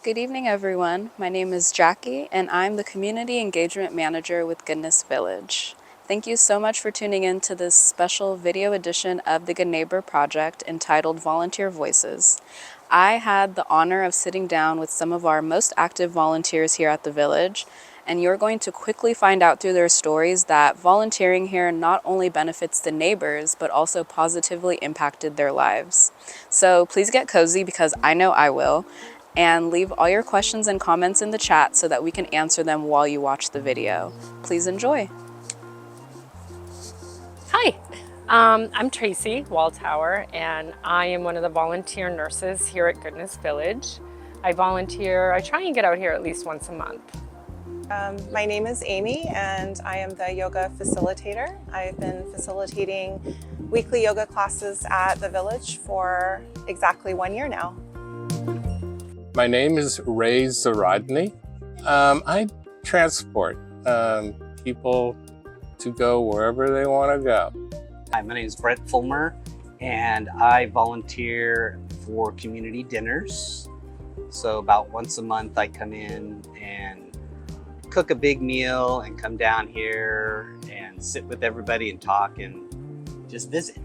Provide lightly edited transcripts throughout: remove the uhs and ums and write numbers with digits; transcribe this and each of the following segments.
Good evening, everyone. My name is Jackie, and I'm the Community Engagement Manager with Goodness Village. Thank you so much for tuning in to this special video edition of the Good Neighbor Project entitled Volunteer Voices. I had the honor of sitting down with some of our most active volunteers here at the village, and you're going to quickly find out through their stories that volunteering here not only benefits the neighbors, but also positively impacted their lives. So please get cozy because I know I will, and leave all your questions and comments in the chat so that we can answer them while you watch the video. Please enjoy. Hi, I'm Tracy Waldhauer, and I am one of the volunteer nurses here at Goodness Village. I try and get out here at least once a month. My name is Amy, and I am the yoga facilitator. I've been facilitating weekly yoga classes at the village for exactly 1 year now. My name is Ray Zarodny. I transport people to go wherever they want to go. Hi, my name is Brett Fulmer, and I volunteer for community dinners. So about once a month I come in and cook a big meal and come down here and sit with everybody and talk and just visit.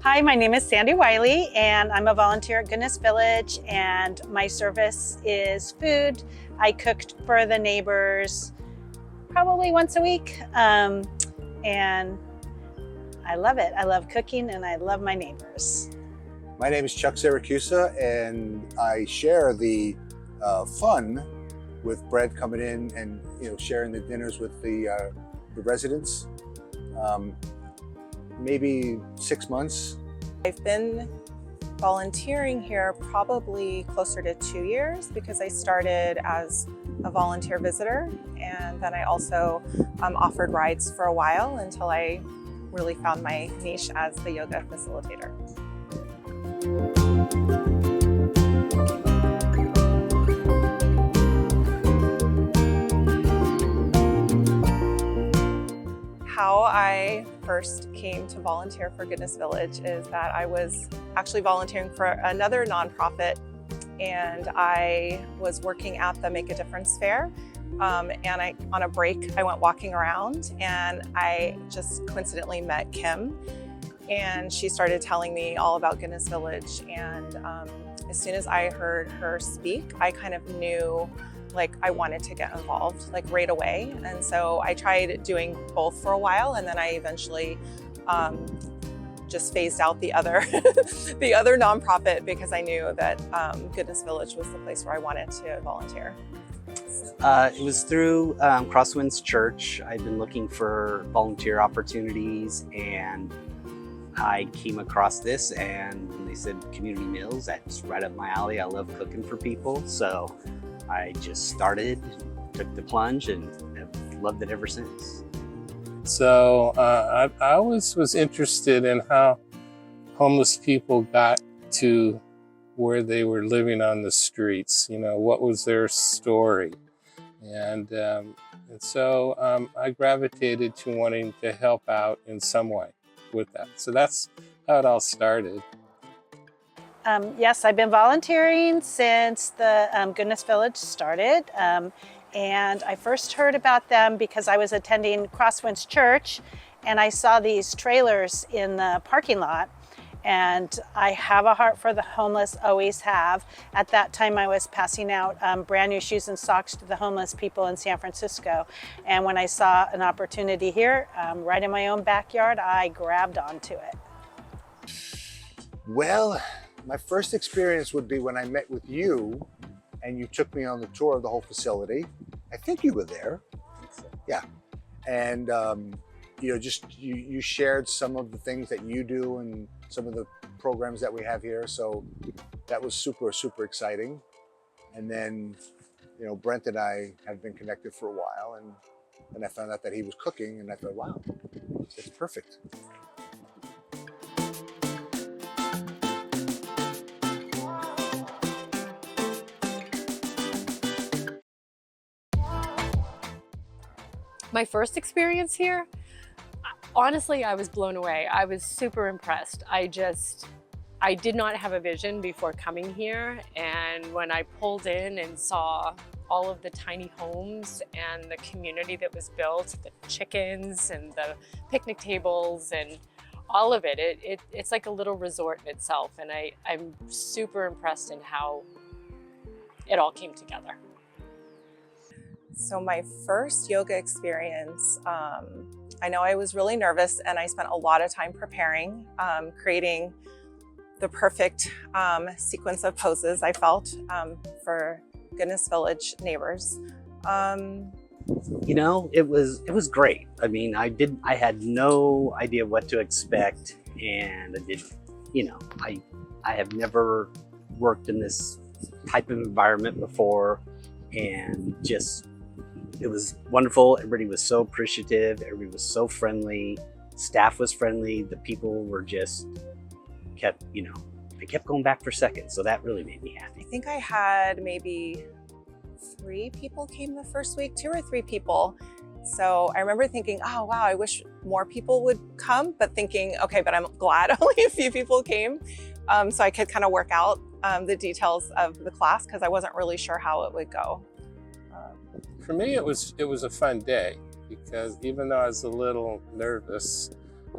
Hi, my name is Sandy Wiley, and I'm a volunteer at Goodness Village, and my service is food. I cooked for the neighbors probably once a week, and I love it. I love cooking, and I love my neighbors. My name is Chuck Siracusa, and I share the fun with Brett coming in and sharing the dinners with the residents. Maybe 6 months. I've been volunteering here probably closer to 2 years because I started as a volunteer visitor, and then I also offered rides for a while until I really found my niche as the yoga facilitator. How I first came to volunteer for Goodness Village is that I was actually volunteering for another nonprofit, and I was working at the Make a Difference Fair. And on a break, I went walking around, and I just coincidentally met Kim, and she started telling me all about Goodness Village. And as soon as I heard her speak, I kind of knew I wanted to get involved right away. And so I tried doing both for a while, and then I eventually just phased out the other the other nonprofit because I knew that Goodness Village was the place where I wanted to volunteer. It was through Crosswinds Church. I'd been looking for volunteer opportunities, and I came across this, and when they said community meals, that's right up my alley. I love cooking for people, so I just started, took the plunge, and have loved it ever since. So I always was interested in how homeless people got to where they were living on the streets. What was their story? And so I gravitated to wanting to help out in some way with that. So that's how it all started. Yes, I've been volunteering since the Goodness Village started, and I first heard about them because I was attending Crosswinds Church, and I saw these trailers in the parking lot, and I have a heart for the homeless, always have. At that time, I was passing out brand new shoes and socks to the homeless people in San Francisco, and when I saw an opportunity here, right in my own backyard, I grabbed onto it. Well, my first experience would be when I met with you and you took me on the tour of the whole facility. I think you were there. Yeah. And you shared some of the things that you do and some of the programs that we have here. So that was super, super exciting. And then, Brent and I have been connected for a while, and then I found out that he was cooking, and I thought, wow, it's perfect. My first experience here, honestly, I was blown away. I was super impressed. I did not have a vision before coming here, and when I pulled in and saw all of the tiny homes and the community that was built, the chickens and the picnic tables and all of it, it's like a little resort in itself, and I'm super impressed in how it all came together. So my first yoga experience, I know I was really nervous and I spent a lot of time preparing, creating the perfect sequence of poses I felt for Goodness Village neighbors. You know, it was great. I mean, I had no idea what to expect, and I have never worked in this type of environment before, and just, it was wonderful. Everybody was so appreciative. Everybody was so friendly. Staff was friendly. The people were just they kept going back for seconds. So that really made me happy. I think I had maybe 3 people came the first week, 2 or 3 people. So I remember thinking, oh wow, I wish more people would come, but thinking, okay, but I'm glad only a few people came. So I could kind of work out the details of the class because I wasn't really sure how it would go. For me, it was a fun day because even though I was a little nervous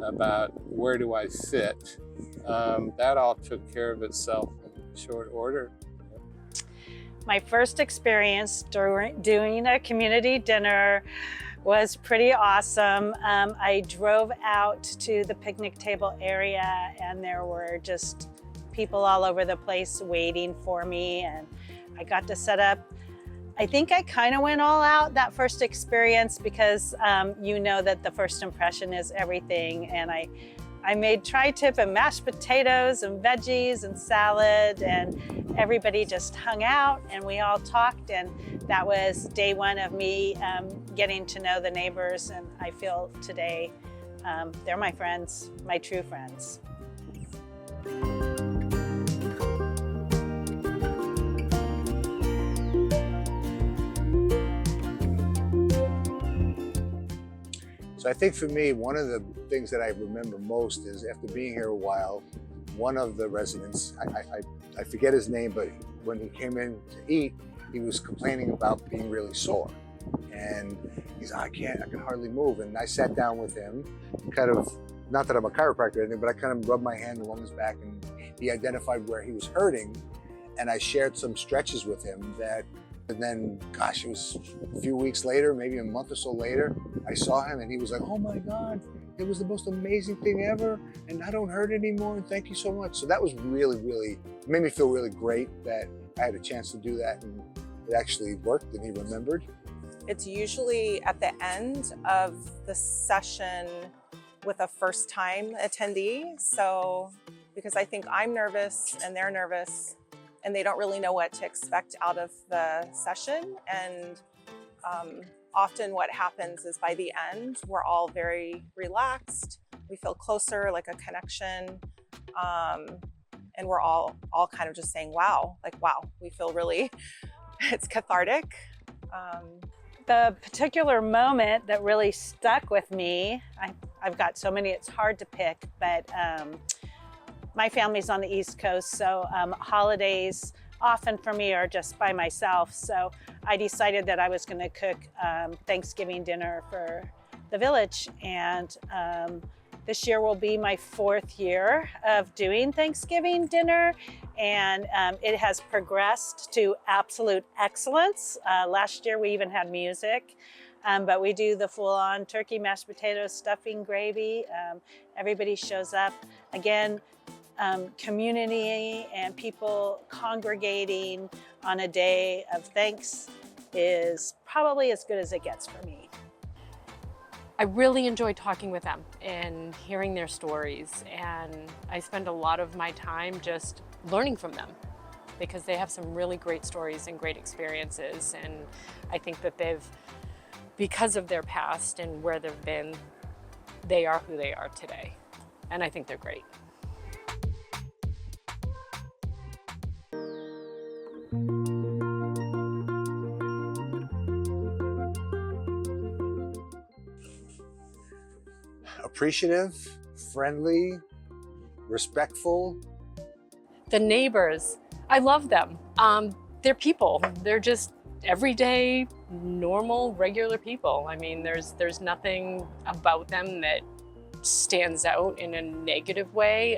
about where do I fit, that all took care of itself in short order. My first experience doing a community dinner was pretty awesome. I drove out to the picnic table area and there were just people all over the place waiting for me, and I got to set up. I think I kind of went all out that first experience because you know that the first impression is everything, and I made tri-tip and mashed potatoes and veggies and salad, and everybody just hung out and we all talked, and that was day one of me getting to know the neighbors, and I feel today they're my friends, my true friends. So I think for me, one of the things that I remember most is after being here a while, one of the residents, I forget his name, but when he came in to eat, he was complaining about being really sore. And he's like, I can hardly move. And I sat down with him, kind of, not that I'm a chiropractor or anything, but I kind of rubbed my hand along his back and he identified where he was hurting. And I shared some stretches with him and then, gosh, it was a few weeks later, maybe a month or so later, I saw him and he was like, oh my God, it was the most amazing thing ever. And I don't hurt anymore. And thank you so much. So that was really, it made me feel really great that I had a chance to do that and it actually worked and he remembered. It's usually at the end of the session with a first time attendee. So, because I think I'm nervous and they're nervous, and they don't really know what to expect out of the session. And often what happens is by the end, we're all very relaxed. We feel closer, like a connection. And we're all kind of just saying, wow, like, wow, we feel really, it's cathartic. The particular moment that really stuck with me, I've got so many, it's hard to pick, but my family's on the East Coast, so holidays often for me are just by myself. So I decided that I was going to cook Thanksgiving dinner for the village. And this year will be my 4th year of doing Thanksgiving dinner. And it has progressed to absolute excellence. Last year we even had music. But we do the full-on turkey, mashed potatoes, stuffing, gravy. Everybody shows up. Again, community and people congregating on a day of thanks is probably as good as it gets for me. I really enjoy talking with them and hearing their stories, and I spend a lot of my time just learning from them because they have some really great stories and great experiences, and I think that because of their past and where they've been, they are who they are today, and I think they're great. Appreciative, friendly, respectful, The neighbors, I love them. They're people. They're just everyday, normal, regular people. I mean, there's nothing about them that stands out in a negative way.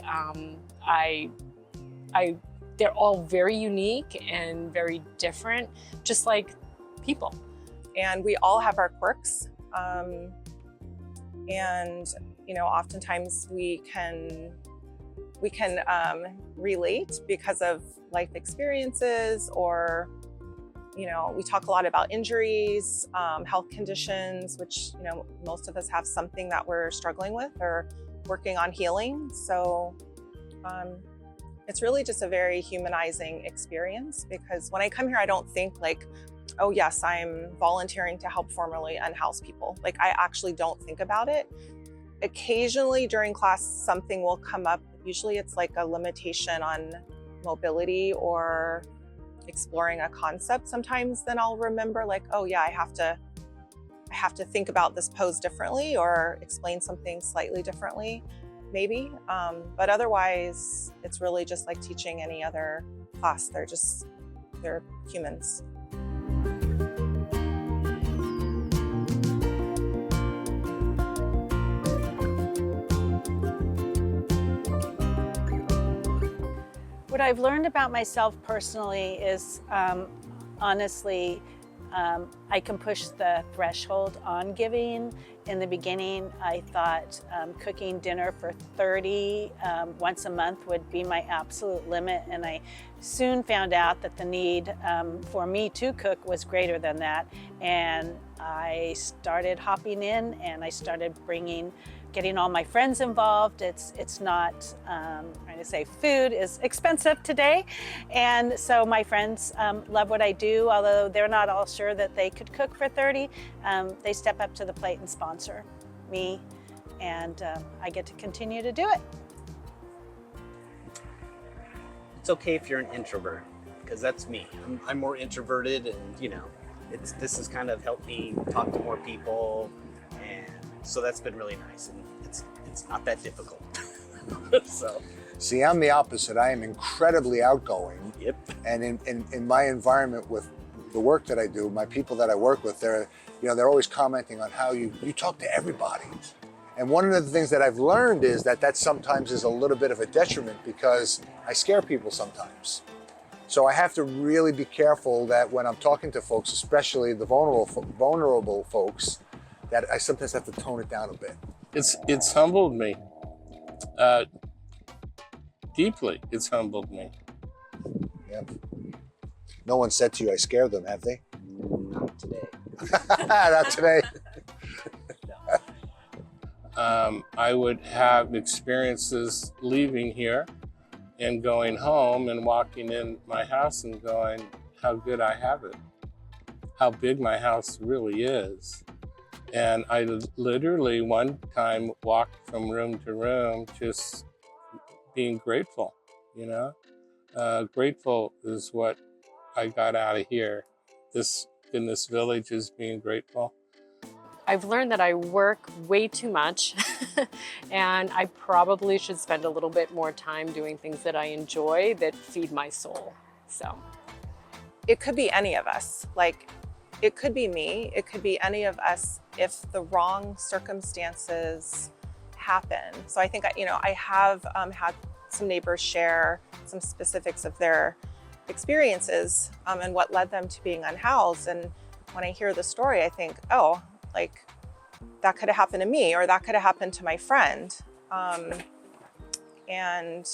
They're all very unique and very different, just like people. And we all have our quirks. And oftentimes we can relate because of life experiences, or we talk a lot about injuries, health conditions, which most of us have something that we're struggling with or working on healing. So it's really just a very humanizing experience, because when I come here, I don't think like, oh yes, I'm volunteering to help formerly unhoused people. Like, I actually don't think about it. Occasionally during class, something will come up. Usually it's like a limitation on mobility or exploring a concept. Sometimes then I'll remember like, oh yeah, I have to think about this pose differently or explain something slightly differently, maybe. But otherwise, it's really just like teaching any other class. They're humans. What I've learned about myself personally is, honestly, I can push the threshold on giving. In the beginning, I thought cooking dinner for 30 once a month would be my absolute limit, and I soon found out that the need for me to cook was greater than that. And I started hopping in, and I started getting all my friends involved. It's not, trying to say, food is expensive today. And so my friends love what I do, although they're not all sure that they could cook for 30. They step up to the plate and sponsor me, and I get to continue to do it. It's okay if you're an introvert, because that's me. I'm more introverted, and this has kind of helped me talk to more people, and so that's been really nice, and it's not that difficult. So, See, I'm the opposite. I am incredibly outgoing. yep. And in my environment with the work that I do, my people that I work with, they're always commenting on how you talk to everybody. And one of the things that I've learned is that sometimes is a little bit of a detriment, because I scare people sometimes. So I have to really be careful that when I'm talking to folks, especially the vulnerable folks, that I sometimes have to tone it down a bit. It's humbled me. Deeply, it's humbled me. Yeah. No one said to you, I scared them, have they? Not today. Not today. I would have experiences leaving here and going home and walking in my house and going, how good I have it, how big my house really is. And I literally one time walked from room to room just being grateful, Grateful is what I got out of here. This Goodness Village is being grateful. I've learned that I work way too much and I probably should spend a little bit more time doing things that I enjoy that feed my soul. So It could be any of us. Like, it could be me, it could be any of us if the wrong circumstances happen. So I think, I have had some neighbors share some specifics of their experiences and what led them to being unhoused. And when I hear the story, I think, oh, like, that could have happened to me, or that could have happened to my friend. And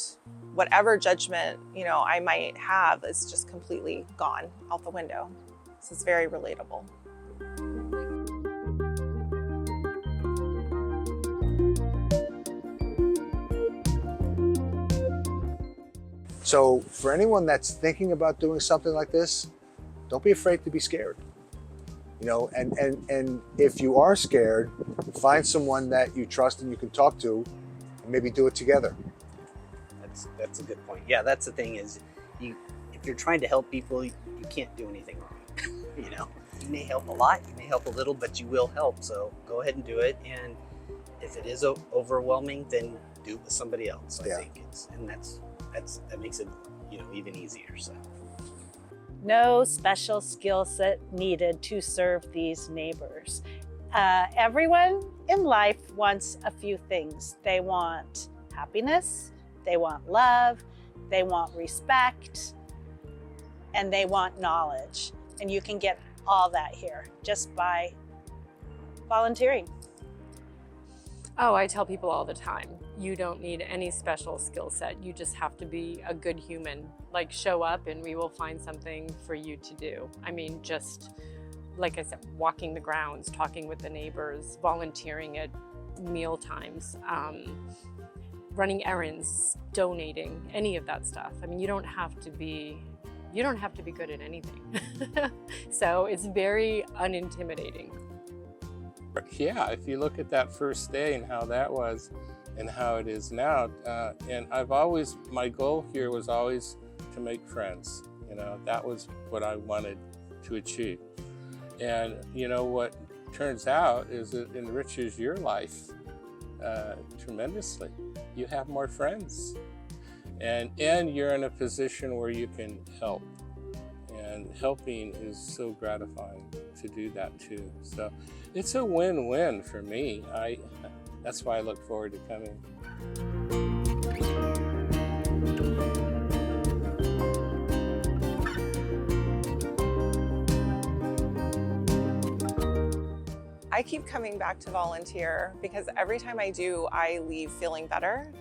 whatever judgment, I might have is just completely gone out the window. This is very relatable. So for anyone that's thinking about doing something like this, don't be afraid to be scared. And if you are scared, find someone that you trust and you can talk to, and maybe do it together. That's a good point. Yeah, that's the thing is, if you're trying to help people, you can't do anything wrong. You may help a lot, you may help a little, but you will help. So go ahead and do it. And if it is overwhelming, then do it with somebody else. I think that's that makes it, even easier. So. No special skill set needed to serve these neighbors. Everyone in life wants a few things. They want happiness, they want love, they want respect, and they want knowledge. And you can get all that here just by volunteering. Oh, I tell people all the time, you don't need any special skill set. You just have to be a good human. Like, show up and we will find something for you to do. I mean, just like I said, walking the grounds, talking with the neighbors, volunteering at meal times, running errands, donating, any of that stuff. I mean, you don't have to be good at anything. So it's very unintimidating. Yeah, if you look at that first day and how that was and how it is now, and my goal here was always to make friends. That was what I wanted to achieve. And what turns out is it enriches your life tremendously. You have more friends, and you're in a position where you can help. And helping is so gratifying to do that too. So it's a win-win for me. That's why I look forward to coming. I keep coming back to volunteer because every time I do, I leave feeling better.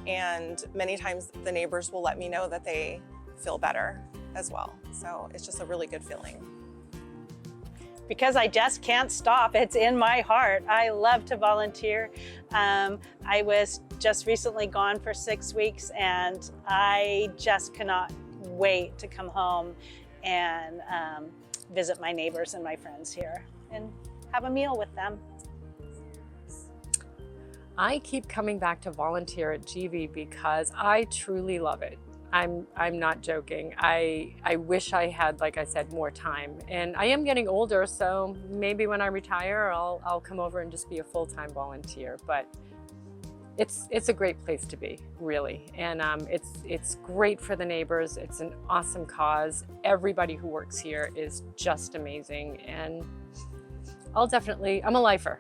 And many times the neighbors will let me know that they feel better as well. So it's just a really good feeling. Because I just can't stop. It's in my heart. I love to volunteer. I was just recently gone for 6 weeks and I just cannot wait to come home and visit my neighbors and my friends here and have a meal with them. I keep coming back to volunteer at GV because I truly love it. I'm not joking. I wish I had, like I said, more time. And I am getting older, so maybe when I retire, I'll come over and just be a full-time volunteer. But it's a great place to be, really. And it's great for the neighbors. It's an awesome cause. Everybody who works here is just amazing. And I'm a lifer.